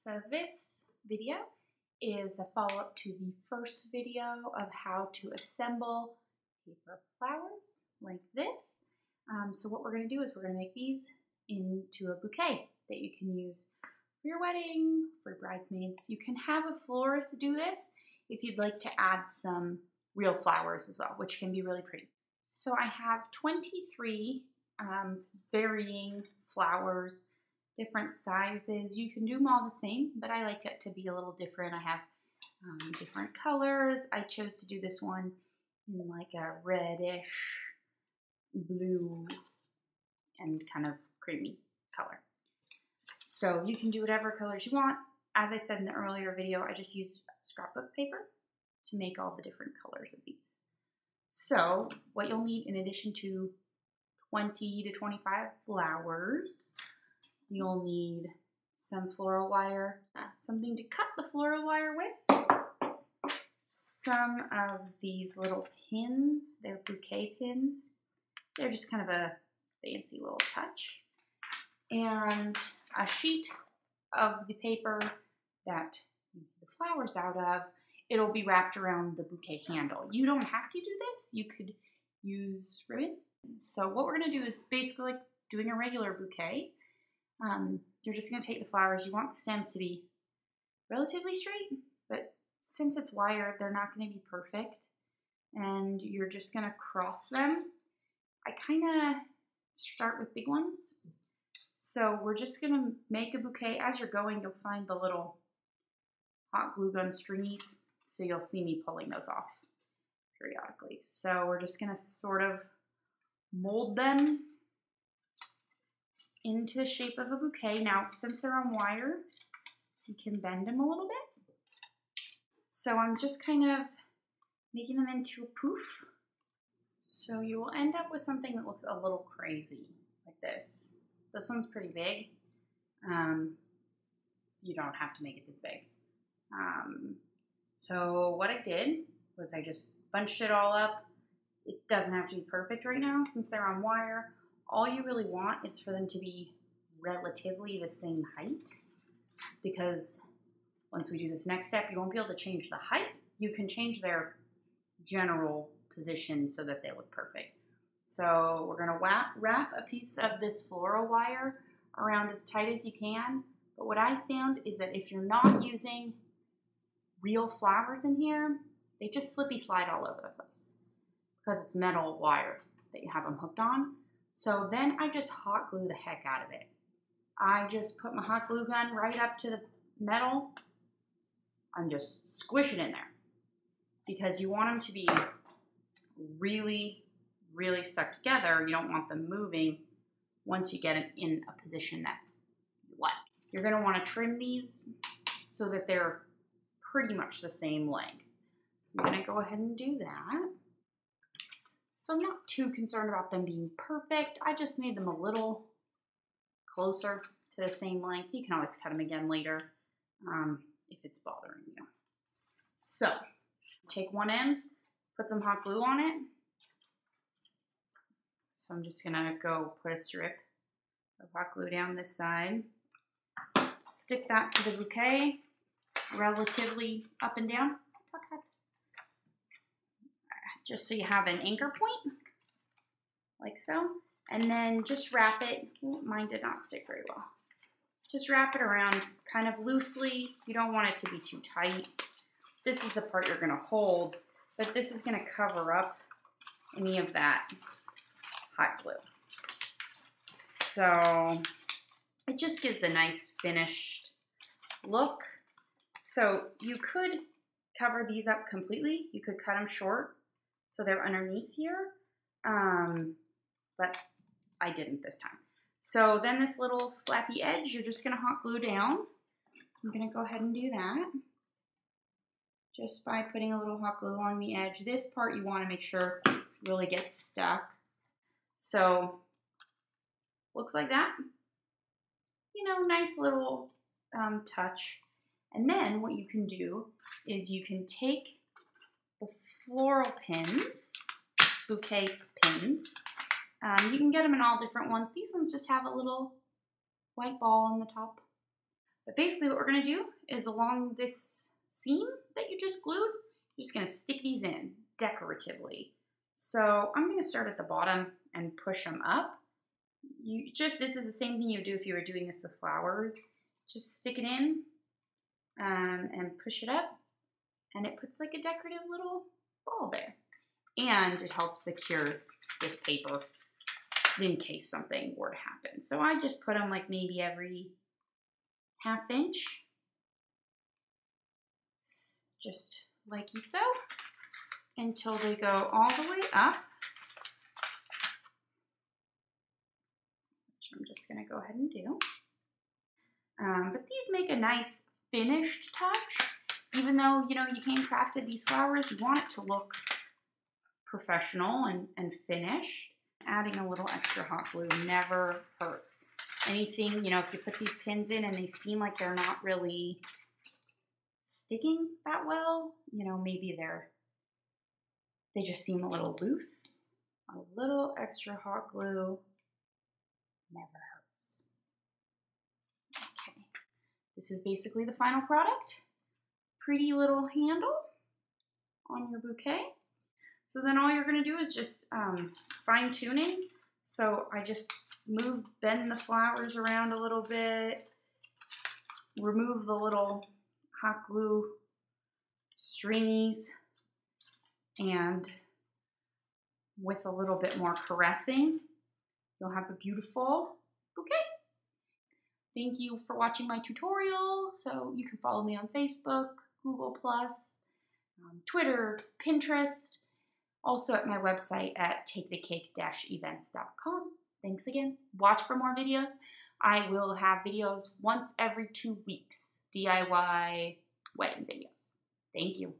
So this video is a follow-up to the first video of how to assemble paper flowers like this. So what we're going to do is we're going to make these into a bouquet that you can use for your wedding, for your bridesmaids. You can have a florist do this if you'd like to add some real flowers as well, which can be really pretty. So I have 23 varying flowers, different sizes. You can do them all the same, but I like it to be a little different. I have different colors. I chose to do this one in like a reddish blue and kind of creamy color. So you can do whatever colors you want. As I said in the earlier video, I just used scrapbook paper to make all the different colors of these. So what you'll need in addition to 20 to 25 flowers, you'll need some floral wire, something to cut the floral wire with, some of these little pins, they're bouquet pins. They're just kind of a fancy little touch. And a sheet of the paper that the flowers out of, it'll be wrapped around the bouquet handle. You don't have to do this. You could use ribbon. So what we're going to do is basically like doing a regular bouquet. You're just going to take the flowers. You want the stems to be relatively straight, but since it's wire, they're not going to be perfect. And you're just going to cross them. I kind of start with big ones. So we're just going to make a bouquet. As you're going, you'll find the little hot glue gun stringies. So you'll see me pulling those off periodically. So we're just going to sort of mold them into the shape of a bouquet. Now, since they're on wire, you can bend them a little bit. So I'm just kind of making them into a poof. So you will end up with something that looks a little crazy, like this. This one's pretty big. You don't have to make it this big. So what I did was I just bunched it all up. It doesn't have to be perfect right now since they're on wire. All you really want is for them to be relatively the same height, because once we do this next step, you won't be able to change the height. You can change their general position so that they look perfect. So we're going to wrap a piece of this floral wire around as tight as you can. But what I found is that if you're not using real flowers in here, they just slippy slide all over the place because it's metal wire that you have them hooked on. So then I just hot glue the heck out of it. I just put my hot glue gun right up to the metal and just squish it in there because you want them to be really, really stuck together. You don't want them moving once you get it in a position that you like. You're going to want to trim these so that they're pretty much the same length. So I'm going to go ahead and do that. So I'm not too concerned about them being perfect. I just made them a little closer to the same length. You can always cut them again later if it's bothering you. So take one end, put some hot glue on it. So I'm just gonna go put a strip of hot glue down this side. Stick that to the bouquet, relatively up and down. Just so you have an anchor point, like so. And then just wrap it. Ooh, mine did not stick very well. Just wrap it around kind of loosely. You don't want it to be too tight. This is the part you're gonna hold, but this is gonna cover up any of that hot glue. So it just gives a nice finished look. So you could cover these up completely. You could cut them short so they're underneath here, but I didn't this time. So then this little flappy edge, you're just gonna hot glue down. I'm gonna go ahead and do that just by putting a little hot glue along the edge. This part you wanna make sure really gets stuck. So looks like that. You know, nice little touch. And then what you can do is you can take the floral pins, bouquet pins. You can get them in all different ones. These ones just have a little white ball on the top. But basically what we're gonna do is along this seam that you just glued, you're just gonna stick these in decoratively. So I'm gonna start at the bottom and push them up. This is the same thing you do if you were doing this with flowers. Just stick it in and push it up, and it puts like a decorative little ball there. And it helps secure this paper in case something were to happen. So I just put them like maybe every ½ inch, just like so, until they go all the way up. Which I'm just gonna go ahead and do. But these make a nice finished touch. Even though, you handcrafted these flowers, you want it to look professional and finished. Adding a little extra hot glue never hurts. Anything, if you put these pins in and they seem like they're not really sticking that well, maybe they just seem a little loose. A little extra hot glue never hurts. Okay, this is basically the final product. Pretty little handle on your bouquet. So then all you're gonna do is just fine tuning. So I just bend the flowers around a little bit, remove the little hot glue stringies, and with a little bit more caressing, you'll have a beautiful bouquet. Thank you for watching my tutorial. So you can follow me on Facebook, Google+, Twitter, Pinterest, also at my website at takethecake-events.com. Thanks again. Watch for more videos. I will have videos once every 2 weeks, DIY wedding videos. Thank you.